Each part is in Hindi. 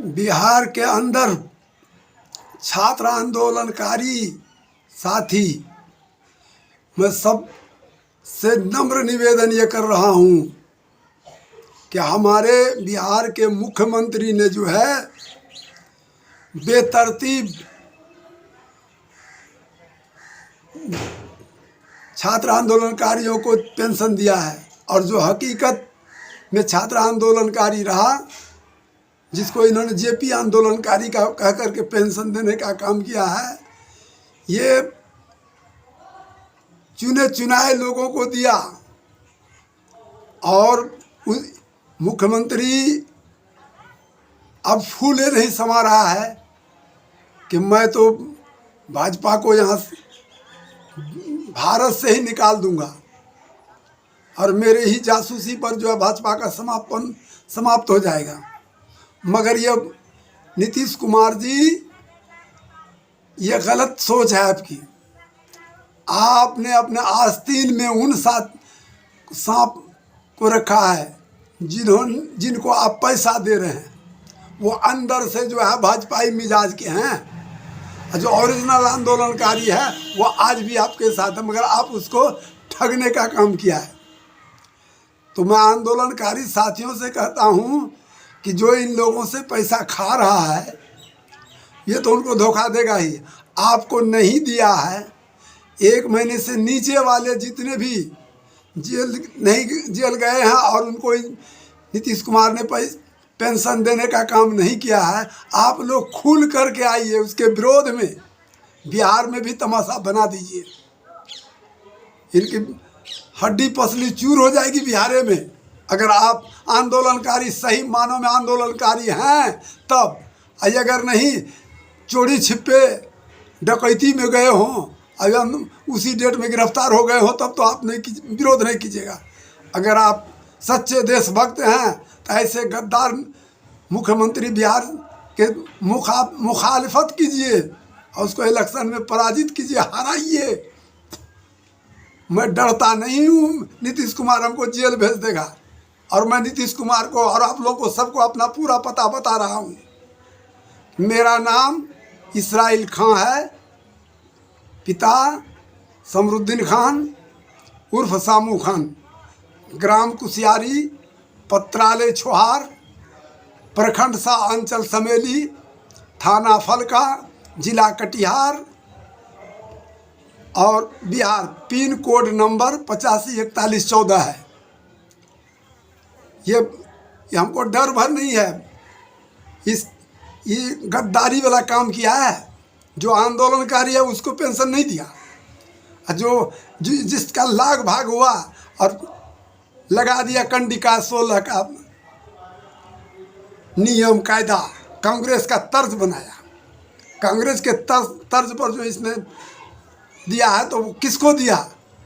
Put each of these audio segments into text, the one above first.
बिहार के अंदर छात्र आंदोलनकारी साथी, मैं सब से नम्र निवेदन ये कर रहा हूँ कि हमारे बिहार के मुख्यमंत्री ने जो है बेतरतीब छात्र आंदोलनकारियों को पेंशन दिया है, और जो हकीकत में छात्र आंदोलनकारी रहा, जिसको इन्होंने जेपी आंदोलनकारी का कह करके पेंशन देने का काम किया है, ये चुने चुनाए लोगों को दिया। और मुख्यमंत्री अब फूले नहीं समा रहा है कि मैं तो भाजपा को यहाँ भारत से ही निकाल दूंगा और मेरे ही जासूसी पर जो है भाजपा का समाप्त हो जाएगा। मगर ये नीतीश कुमार जी, ये गलत सोच है आपकी। आपने अपने आस्तीन में उन सांप को रखा है जिनको आप पैसा दे रहे हैं। वो अंदर से जो है भाजपाई मिजाज के हैं। जो ओरिजिनल आंदोलनकारी है वो आज भी आपके साथ है, मगर आप उसको ठगने का काम किया है। तो मैं आंदोलनकारी साथियों से कहता हूँ कि जो इन लोगों से पैसा खा रहा है, ये तो उनको धोखा देगा ही। आपको नहीं दिया है, 1 महीने से नीचे वाले जितने भी जेल गए हैं और उनको नीतीश कुमार ने पेंशन देने का काम नहीं किया है, आप लोग खुल करके आइए, उसके विरोध में बिहार में भी तमाशा बना दीजिए। इनकी हड्डी पसली चूर हो जाएगी बिहार में। अगर आप आंदोलनकारी सही मानों में आंदोलनकारी हैं तब, अगर नहीं चोरी छिपे डकैती में गए हों, अगर उसी डेट में गिरफ्तार हो गए हो, तब तो आप विरोध नहीं कीजिएगा। अगर आप सच्चे देशभक्त हैं तो ऐसे गद्दार मुख्यमंत्री बिहार के मुखालिफत कीजिए और उसको इलेक्शन में पराजित कीजिए, हराइए। मैं डरता नहीं हूँ नीतीश कुमार हमको जेल भेज देगा, और मैं नीतीश कुमार को और आप लोगों को सबको अपना पूरा पता बता रहा हूँ। मेरा नाम इसराइल खां है, पिता समरुद्दीन खान उर्फ सामू खान, ग्राम कुसियारी, पत्रालय छोहार, प्रखंड सा अंचल समेली, थाना फलका, जिला कटिहार और बिहार। पिन कोड नंबर 854114 है। ये हमको डर भर नहीं है। ये गद्दारी वाला काम किया है। जो आंदोलनकारी है उसको पेंशन नहीं दिया, जिसका लाग भाग हुआ और लगा दिया कंडिका 16 का नियम कायदा, कांग्रेस का तर्ज बनाया। कांग्रेस के तर्ज पर जो इसने दिया है, तो किसको दिया?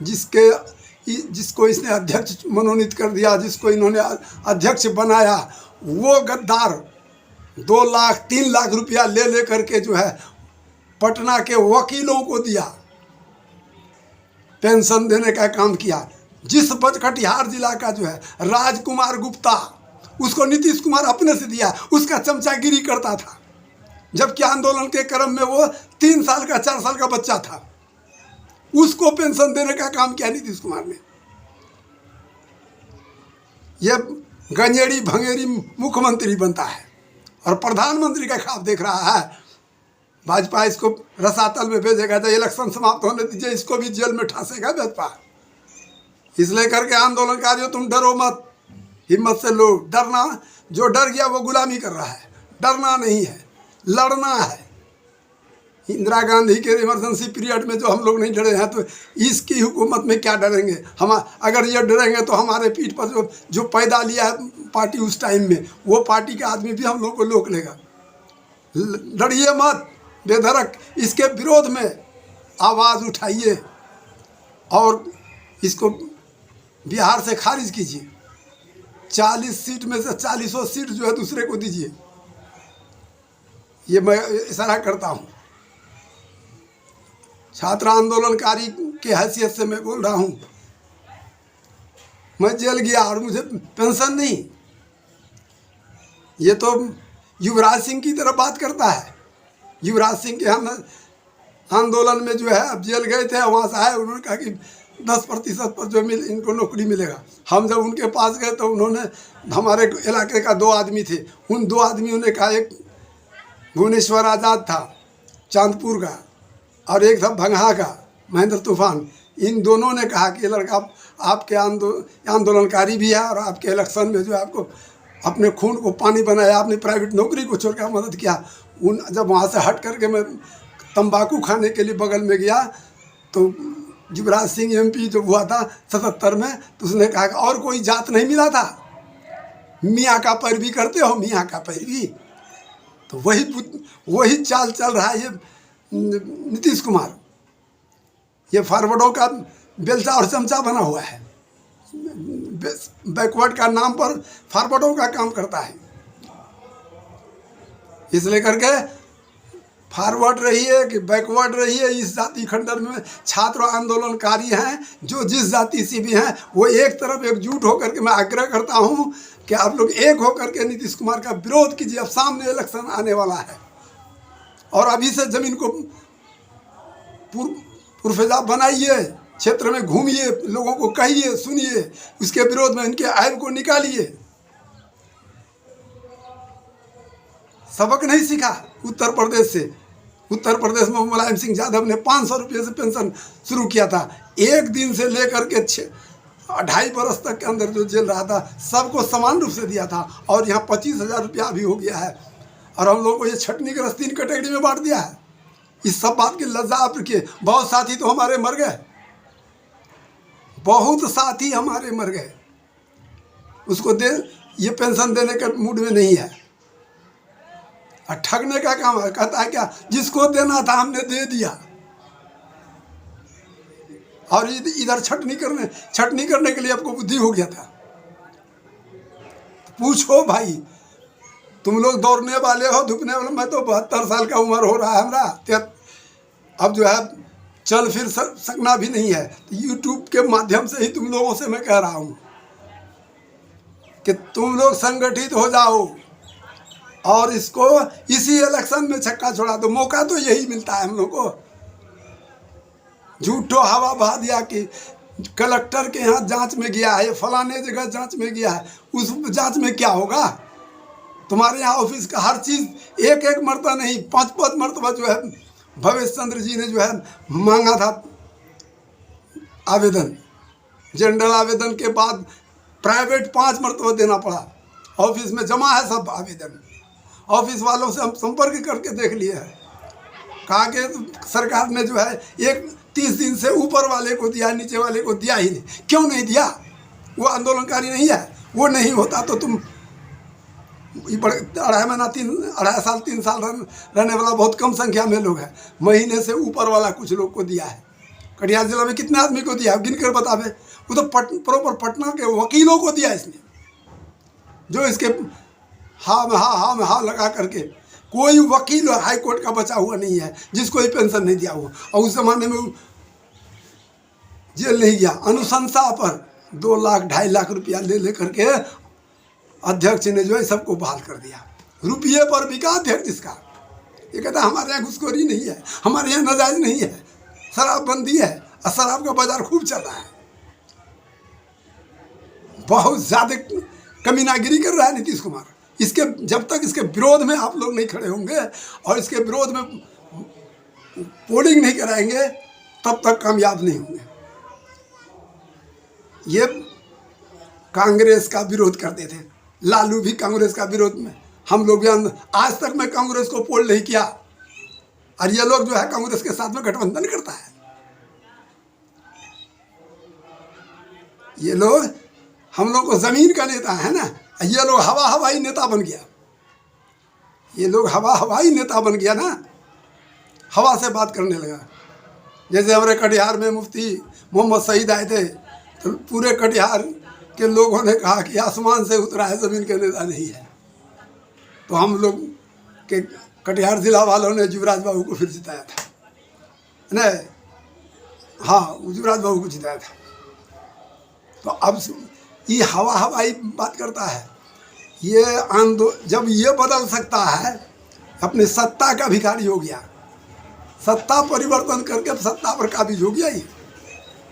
जिसको इसने अध्यक्ष मनोनीत कर दिया, जिसको इन्होंने अध्यक्ष बनाया, वो गद्दार 2 लाख 3 लाख रुपया ले करके जो है पटना के वकीलों को दिया, पेंशन देने का काम किया। जिस कटिहार जिला का जो है राजकुमार गुप्ता, उसको नीतीश कुमार अपने से दिया, उसका चमचागिरी करता था, जबकि आंदोलन के क्रम में वो 3 साल का 4 साल का बच्चा था। उसको पेंशन देने का काम किया नीतीश कुमार ने। ये गंजेड़ी भंगेरी मुख्यमंत्री बनता है और प्रधानमंत्री का ख्वाब देख रहा है। भाजपा इसको रसातल में भेजेगा, जब इलेक्शन समाप्त होने दीजिए, इसको भी जेल में ठासेगा भाजपा। इसलिए करके आंदोलनकारियों, तुम डरो मत, हिम्मत से लो। डरना, जो डर गया वो गुलामी कर रहा है। डरना नहीं है, लड़ना है। इंदिरा गांधी के इमरजेंसी पीरियड में जो हम लोग नहीं डरे हैं, तो इसकी हुकूमत में क्या डरेंगे हम? अगर ये डरेंगे तो हमारे पीठ पर जो पैदा लिया है पार्टी उस टाइम में, वो पार्टी के आदमी भी हम लोग को रोक लेगा। डरिए मत, बेधड़क इसके विरोध में आवाज़ उठाइए और इसको बिहार से खारिज कीजिए। 40 सीट में से 40 सीट जो है दूसरे को दीजिए। ये मैं इशारा करता हूँ। छात्र आंदोलनकारी की हैसियत से मैं बोल रहा हूँ। मैं जेल गया और मुझे पेंशन नहीं। ये तो युवराज सिंह की तरफ बात करता है। युवराज सिंह के हम आंदोलन में जो है अब जेल गए थे, वहाँ से आए, उन्होंने कहा कि 10% पर जो इनको नौकरी मिलेगा। हम जब उनके पास गए तो उन्होंने, हमारे इलाके का 2 आदमी थे, उन 2 आदमियों ने कहा, एक भुवनेश्वर आज़ाद था चांदपुर का और एक था भंगहा का महेंद्र तूफान, इन दोनों ने कहा कि लड़का आपके आंदोलनकारी भी है और आपके इलेक्शन में जो है आपको अपने खून को पानी बनाया, आपने प्राइवेट नौकरी को छोड़कर मदद किया। जब वहाँ से हट करके मैं तंबाकू खाने के लिए बगल में गया तो युवराज सिंह MP जो हुआ था 77 में, तो उसने कहा कि और कोई जात नहीं मिला था, मियाँ का पैरवी करते हो, मियाँ का पैरवी। तो वही चाल चल रहा है ये नीतीश कुमार, ये फॉरवर्डों का बेलचा और चमचा बना हुआ है, बैकवर्ड का नाम पर फॉरवर्डों का काम करता है। इसलिए करके फॉरवर्ड रहिए कि बैकवर्ड रहिए, इस जाति खंडन में छात्र आंदोलनकारी हैं जो जिस जाति से भी हैं, वो एक तरफ एकजुट होकर के मैं आग्रह करता हूं कि आप लोग एक होकर के नीतीश कुमार का विरोध कीजिए। अब सामने इलेक्शन आने वाला है और अभी से जमीन को पुरफेजा बनाइए, क्षेत्र में घूमिए, लोगों को कहिए, सुनिए, उसके विरोध में इनके ऐब को निकालिए। सबक नहीं सीखा उत्तर प्रदेश से? उत्तर प्रदेश में मुलायम सिंह यादव ने 500 रुपये से पेंशन शुरू किया था, एक दिन से लेकर के 2.5 बरस तक के अंदर जो जेल रहा था सबको समान रूप से दिया था, और यहाँ 25,000 रुपया भी हो गया है, और हम लोगों को ये छटनी के रस 3 कैटेगरी में बांट दिया है। इस सब बात की लज्जा आप रखिए। बहुत साथी तो हमारे मर गए, बहुत साथी हमारे मर गए, उसको ये पेंशन देने के मूड में नहीं है, और ठगने का काम है। कहता है क्या, जिसको देना था हमने दे दिया, और इधर छटनी करने के लिए आपको बुद्धि हो गया था। पूछो भाई, तुम लोग दौड़ने वाले हो, धुपने वाले, मैं तो 72 साल का उम्र हो रहा है हमारा, अब जो है चल फिर सकना भी नहीं है। तो यूट्यूब के माध्यम से ही तुम लोगों से मैं कह रहा हूँ कि तुम लोग संगठित हो जाओ और इसको इसी इलेक्शन में छक्का छोड़ा दो। मौका तो यही मिलता है हम लोग को। झूठो हवा बहा दिया कि कलेक्टर के यहाँ जांच में गया है, फलाने जगह जांच में गया है, उस जांच में क्या होगा? तुम्हारे यहाँ ऑफिस का हर चीज़ एक मरतबा नहीं, 5 मरतबा जो है भवेश चंद्र जी ने जो है मांगा था आवेदन, जनरल आवेदन के बाद प्राइवेट 5 मरतबा देना पड़ा। ऑफिस में जमा है सब आवेदन, ऑफिस वालों से हम संपर्क करके देख लिए हैं, कहा कि सरकार ने जो है 30 दिन से ऊपर वाले को दिया, नीचे वाले को दिया ही नहीं। क्यों नहीं दिया? वो आंदोलनकारी नहीं है, वो नहीं होता तो तुम 2.5 साल 3 साल रहने वाला बहुत कम संख्या में लोग हैं, महीने से ऊपर वाला कुछ लोग को दिया है। कटिहार जिला में कितने आदमी को दिया गिन कर बतावे? वो तो प्रॉपर पटना के वकीलों को दिया इसने, जो इसके हाँ में हाँ लगा करके। कोई वकील हाई कोर्ट का बचा हुआ नहीं है जिसको ये पेंशन नहीं दिया हुआ, और उस जमाने में जेल नहीं गया। अनुशंसा पर 2 लाख 2.5 लाख रुपया ले करके अध्यक्ष ने जो है सबको बहाल कर दिया। रुपये पर बिका अध्यक्ष इसका। ये कहता है हमारे यहाँ घुसखोरी नहीं है, हमारे यहाँ नाजायज नहीं है, शराबबंदी है, और शराब का बाजार खूब चल रहा है। बहुत ज़्यादा कमीनागिरी कर रहा है नीतीश कुमार। इसके जब तक इसके विरोध में आप लोग नहीं खड़े होंगे और इसके विरोध में पोलिंग नहीं कराएंगे तब तक कामयाब नहीं होंगे। ये कांग्रेस का विरोध करते थे, लालू भी कांग्रेस का विरोध में, हम लोग भी। आज तक मैं कांग्रेस को पोल नहीं किया, और ये लोग जो है कांग्रेस के साथ में गठबंधन करता है। ये लोग हम लोग को जमीन का नेता है ना, ये लोग हवाई नेता बन गया। ये लोग हवाई नेता बन गया ना, हवा से बात करने लगा। जैसे हमारे कटिहार में मुफ्ती मोहम्मद सईद आए थे तो पूरे कटिहार के लोगों ने कहा कि आसमान से उतरा है, ज़मीन के नेता नहीं है। तो हम लोग के कटिहार जिला वालों ने युवराज बाबू को फिर जिताया था, नहीं हाँ युवराज बाबू को जिताया था। तो अब ये हवाई बात करता है। ये जब ये बदल सकता है, अपनी सत्ता का भिखारी हो गया, सत्ता परिवर्तन करके अब सत्ता पर काबिज हो गया, ये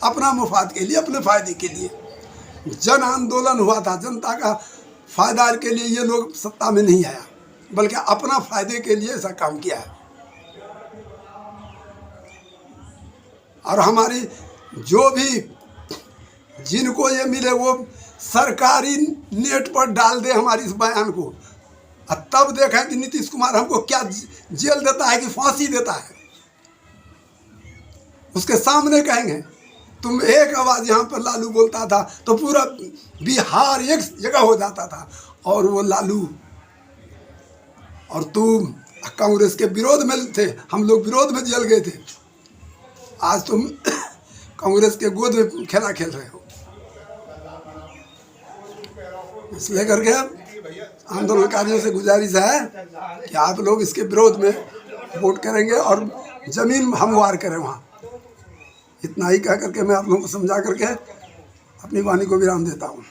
अपना मुफाद के लिए, अपने फायदे के लिए। जन आंदोलन हुआ था, जनता का फायदा के लिए ये लोग सत्ता में नहीं आया, बल्कि अपना फायदे के लिए ऐसा काम किया है। और हमारी जो भी जिनको ये मिले वो सरकारी नेट पर डाल दे हमारी इस बयान को, और तब देखें कि नीतीश कुमार हमको क्या जेल देता है कि फांसी देता है। उसके सामने कहेंगे तुम एक आवाज़ यहाँ पर लालू बोलता था तो पूरा बिहार एक जगह हो जाता था, और वो लालू और तुम कांग्रेस के विरोध में थे, हम लोग विरोध में जेल गए थे। आज तुम कांग्रेस के गोद में खेला खेल रहे हो। इसलिए करके आंदोलनकारियों से गुजारिश है कि आप लोग इसके विरोध में वोट करेंगे और जमीन हमवार करें वहाँ। इतना ही कह करके मैं आप लोगों को समझा करके अपनी वाणी को विराम देता हूँ।